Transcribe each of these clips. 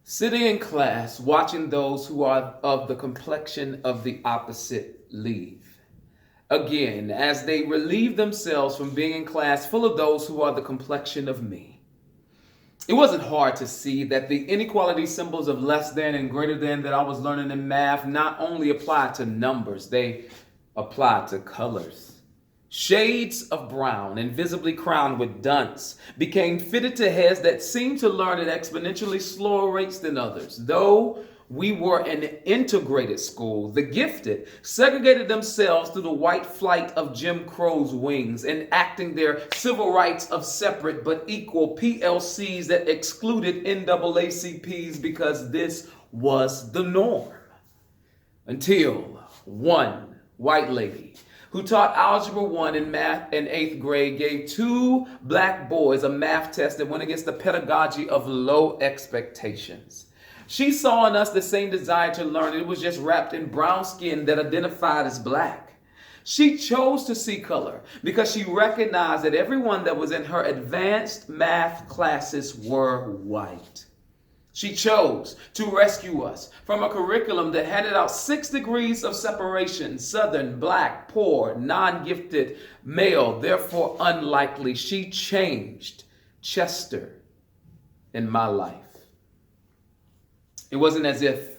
Sitting in class, watching those who are of the complexion of the opposite leave. Again, as they relieve themselves from being in class full of those who are the complexion of me. It wasn't hard to see that the inequality symbols of less than and greater than that I was learning in math not only apply to numbers, they apply to colors. Shades of brown, invisibly crowned with dunce, became fitted to heads that seemed to learn at exponentially slower rates than others. Though we were an integrated school, the gifted segregated themselves through the white flight of Jim Crow's wings, enacting their civil rights of separate but equal PLCs that excluded NAACPs because this was the norm. Until one white lady who taught Algebra 1 in math in 8th grade gave two black boys a math test that went against the pedagogy of low expectations. She saw in us the same desire to learn. It was just wrapped in brown skin that identified as black. She chose to see color because she recognized that everyone that was in her advanced math classes were white. She chose to rescue us from a curriculum that handed out 6 degrees of separation: Southern, Black, poor, non-gifted, male, therefore unlikely. She changed Chester in my life. It wasn't as if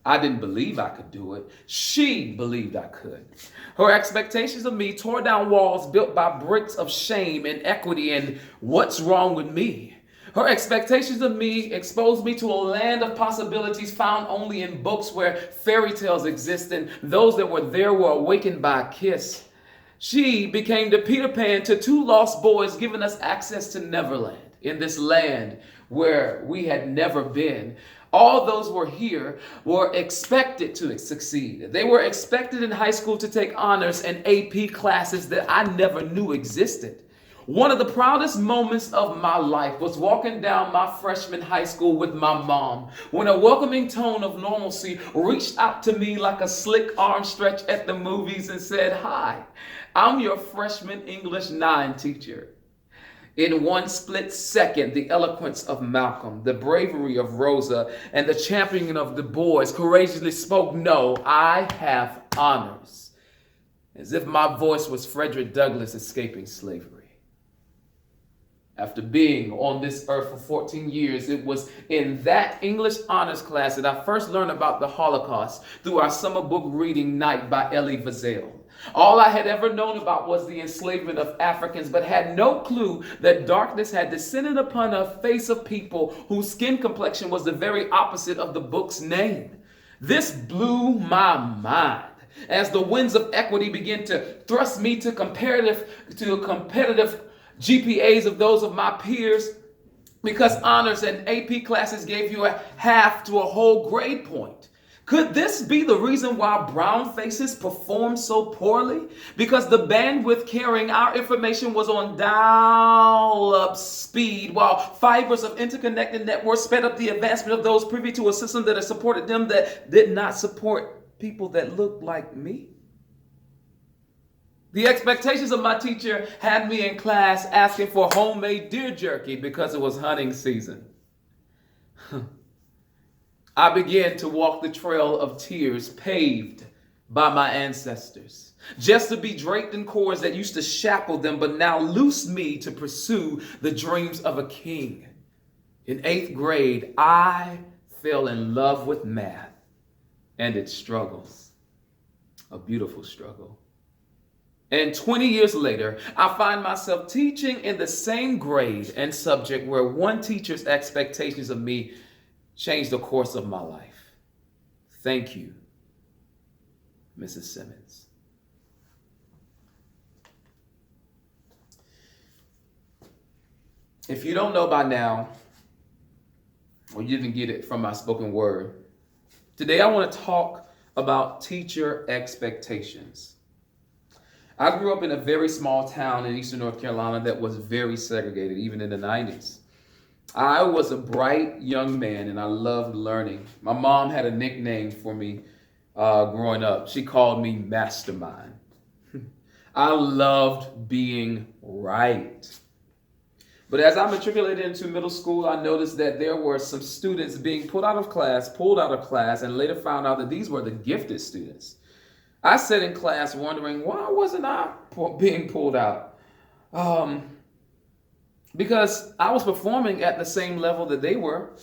I didn't believe I could do it. She believed I could. Her expectations of me tore down walls built by bricks of shame and equity and what's wrong with me. Her expectations of me exposed me to a land of possibilities found only in books where fairy tales exist, and those that were there were awakened by a kiss. She became the Peter Pan to two lost boys, giving us access to Neverland, in this land where we had never been. All those who were here were expected to succeed. They were expected in high school to take honors and AP classes that I never knew existed. One of the proudest moments of my life was walking down my freshman high school with my mom when a welcoming tone of normalcy reached out to me like a slick arm stretch at the movies and said, "Hi, I'm your freshman English 9 teacher." In one split second, the eloquence of Malcolm, the bravery of Rosa, and the championing of the boys courageously spoke, "No, I have honors," as if my voice was Frederick Douglass escaping slavery. After being on this earth for 14 years, it was in that English honors class that I first learned about the Holocaust through our summer book reading night by Elie Wiesel. All I had ever known about was the enslavement of Africans, but had no clue that darkness had descended upon a face of people whose skin complexion was the very opposite of the book's name. This blew my mind as the winds of equity began to thrust me to competitive GPAs of those of my peers, because honors and AP classes gave you a half to a whole grade point. Could this be the reason why brown faces performed so poorly? Because the bandwidth carrying our information was on dial-up speed, while fibers of interconnected networks sped up the advancement of those privy to a system that had supported them that did not support people that looked like me. The expectations of my teacher had me in class asking for homemade deer jerky because it was hunting season. I began to walk the trail of tears paved by my ancestors, just to be draped in cords that used to shackle them but now loosed me to pursue the dreams of a king. In 8th grade, I fell in love with math and its struggles. A beautiful struggle. And 20 years later, I find myself teaching in the same grade and subject where one teacher's expectations of me changed the course of my life. Thank you, Mrs. Simmons. If you don't know by now, or you didn't get it from my spoken word, today I want to talk about teacher expectations. I grew up in a very small town in eastern North Carolina that was very segregated, even in the 90s. I was a bright young man and I loved learning. My mom had a nickname for me growing up. She called me Mastermind. I loved being right. But as I matriculated into middle school, I noticed that there were some students being pulled out of class, and later found out that these were the gifted students. I sat in class wondering, why wasn't I being pulled out? Because I was performing at the same level that they were.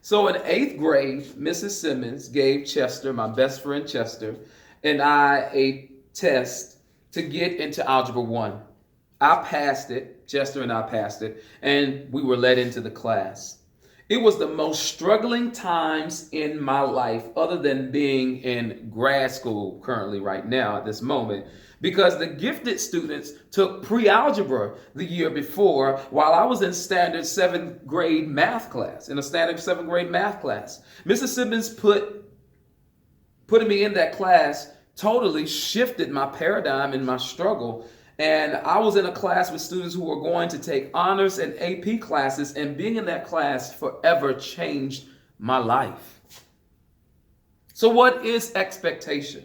So in eighth grade, Mrs. Simmons gave Chester, my best friend Chester, and I a test to get into Algebra 1. I passed it, Chester and I passed it, and we were let into the class. It was the most struggling times in my life, other than being in grad school currently right now at this moment, because the gifted students took pre-algebra the year before while I was in standard seventh grade math class, Mrs. Simmons putting me in that class totally shifted my paradigm in my struggle. And I was in a class with students who were going to take honors and AP classes, and being in that class forever changed my life. So what is expectation?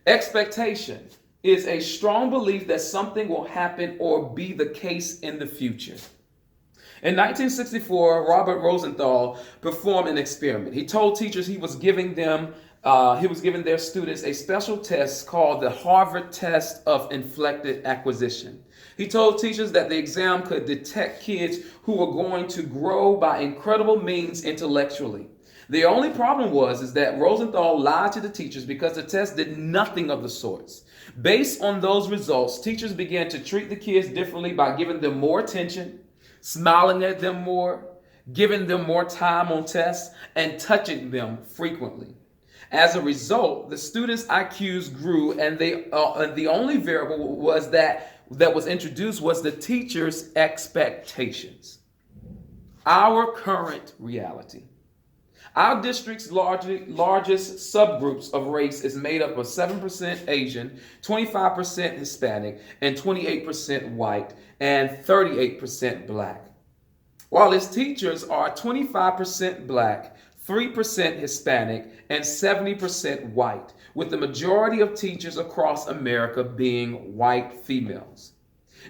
Expectation is a strong belief that something will happen or be the case in the future. In 1964, Robert Rosenthal performed an experiment. He told teachers he was giving their students a special test called the Harvard Test of Inflected Acquisition. He told teachers that the exam could detect kids who were going to grow by incredible means intellectually. The only problem is that Rosenthal lied to the teachers because the test did nothing of the sorts. Based on those results, teachers began to treat the kids differently by giving them more attention, smiling at them more, giving them more time on tests, and touching them frequently. As a result, the students' IQs grew, and the only variable that was introduced was the teacher's expectations. Our current reality. Our district's largest subgroups of race is made up of 7% Asian, 25% Hispanic, and 28% white, and 38% black. While its teachers are 25% black, 3% Hispanic, and 70% white, with the majority of teachers across America being white females.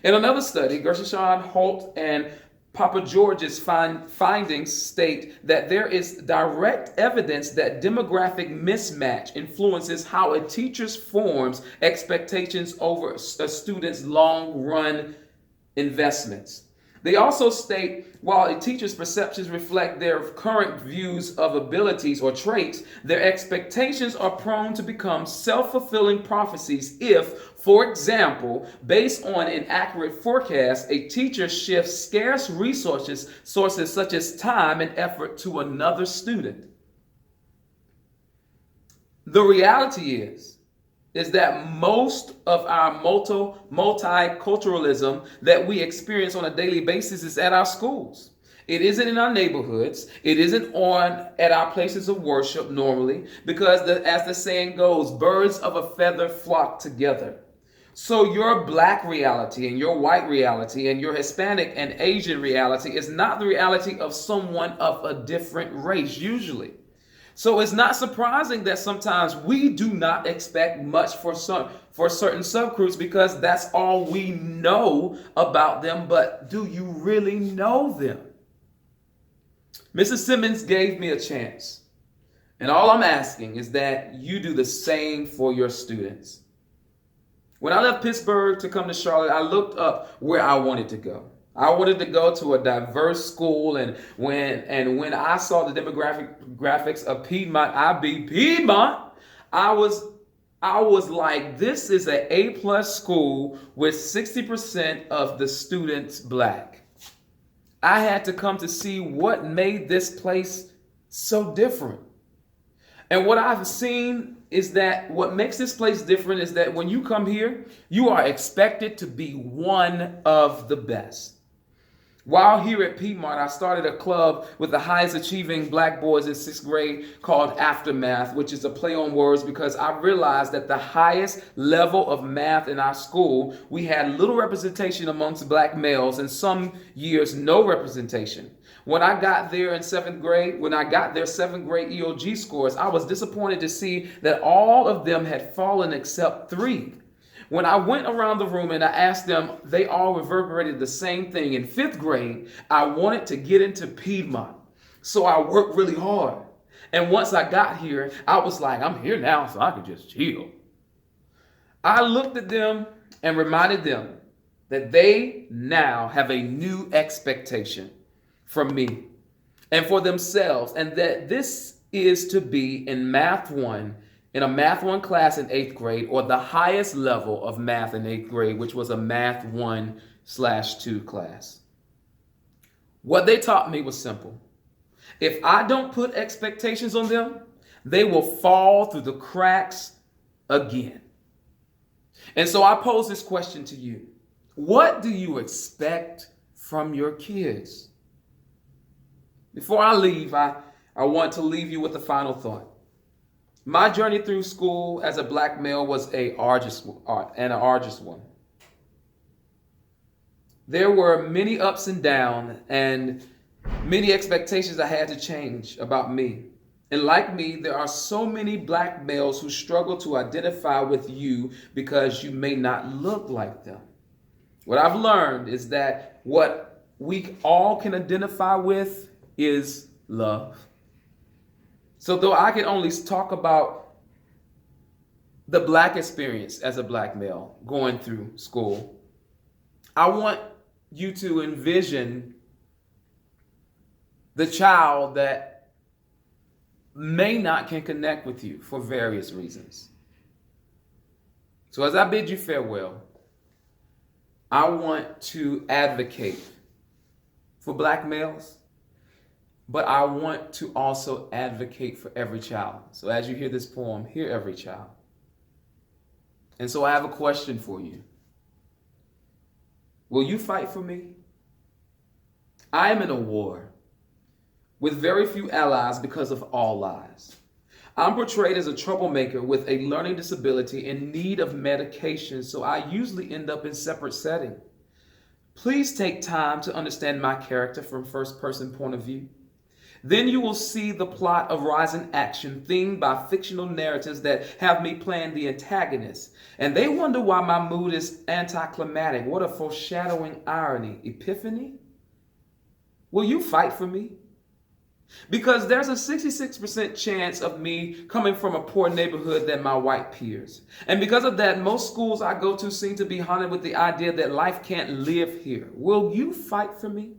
In another study, Gershawn Holt and Papa George's findings state that there is direct evidence that demographic mismatch influences how a teacher forms expectations over a student's long-run investments. They also state, while a teacher's perceptions reflect their current views of abilities or traits, their expectations are prone to become self-fulfilling prophecies if, for example, based on inaccurate forecasts, a teacher shifts scarce resources such as time and effort to another student. The reality is that most of our multiculturalism that we experience on a daily basis is at our schools. It isn't in our neighborhoods. It isn't at our places of worship normally, because as the saying goes, birds of a feather flock together. So your black reality and your white reality and your Hispanic and Asian reality is not the reality of someone of a different race usually. So it's not surprising that sometimes we do not expect much for certain subgroups, because that's all we know about them. But do you really know them? Mrs. Simmons gave me a chance. And all I'm asking is that you do the same for your students. When I left Pittsburgh to come to Charlotte, I looked up where I wanted to go. I wanted to go to a diverse school, and when I saw the demographics of Piedmont, I was like, this is an A+ school with 60% of the students black. I had to come to see what made this place so different. And what I've seen is that what makes this place different is that when you come here, you are expected to be one of the best. While here at Piedmont, I started a club with the highest achieving black boys in 6th grade called Aftermath, which is a play on words because I realized that the highest level of math in our school, we had little representation amongst black males, and some years no representation. When I got there in 7th grade, when I got their 7th grade EOG scores, I was disappointed to see that all of them had fallen except 3. When I went around the room and I asked them, they all reverberated the same thing. In fifth grade, I wanted to get into Piedmont. So I worked really hard. And once I got here, I was like, I'm here now, so I can just chill. I looked at them and reminded them that they now have a new expectation from me and for themselves, and that this is to be in Math 1, in a Math 1 class in 8th grade, or the highest level of math in 8th grade, which was a Math 1/2 class. What they taught me was simple. If I don't put expectations on them, they will fall through the cracks again. And so I pose this question to you. What do you expect from your kids? Before I leave, I want to leave you with a final thought. My journey through school as a black male was an arduous one. There were many ups and downs and many expectations I had to change about me. And like me, there are so many black males who struggle to identify with you because you may not look like them. What I've learned is that what we all can identify with is love. So though I can only talk about the black experience as a black male going through school, I want you to envision the child that may not can connect with you for various reasons. So as I bid you farewell, I want to advocate for black males, but I want to also advocate for every child. So as you hear this poem, hear every child. And so I have a question for you. Will you fight for me? I am in a war with very few allies because of all lies. I'm portrayed as a troublemaker with a learning disability in need of medication, so I usually end up in separate settings. Please take time to understand my character from first-person point of view. Then you will see the plot of Rise in Action themed by fictional narratives that have me playing the antagonist. And they wonder why my mood is anticlimactic. What a foreshadowing irony. Epiphany? Will you fight for me? Because there's a 66% chance of me coming from a poor neighborhood than my white peers. And because of that, most schools I go to seem to be haunted with the idea that life can't live here. Will you fight for me?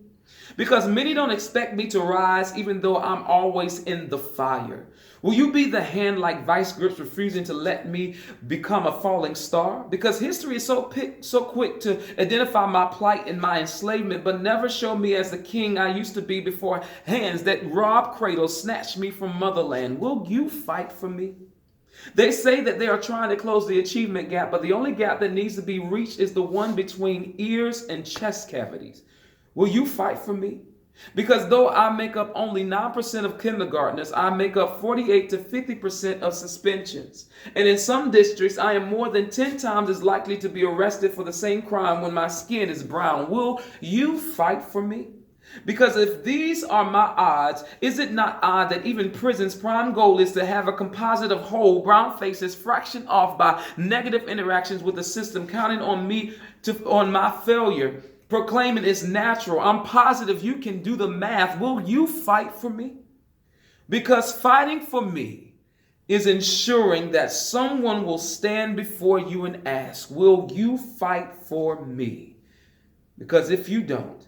Because many don't expect me to rise even though I'm always in the fire. Will you be the hand like vice grips refusing to let me become a falling star? Because history is so quick to identify my plight and my enslavement, but never show me as the king I used to be before hands that robbed cradles snatched me from motherland. Will you fight for me? They say that they are trying to close the achievement gap, but the only gap that needs to be reached is the one between ears and chest cavities. Will you fight for me? Because though I make up only 9% of kindergartners, I make up 48 to 50% of suspensions. And in some districts, I am more than 10 times as likely to be arrested for the same crime when my skin is brown. Will you fight for me? Because if these are my odds, is it not odd that even prison's prime goal is to have a composite of whole brown faces fractioned off by negative interactions with the system, counting on me on my failure? Proclaiming it's natural. I'm positive you can do the math. Will you fight for me? Because fighting for me is ensuring that someone will stand before you and ask, will you fight for me? Because if you don't,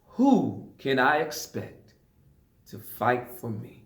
who can I expect to fight for me?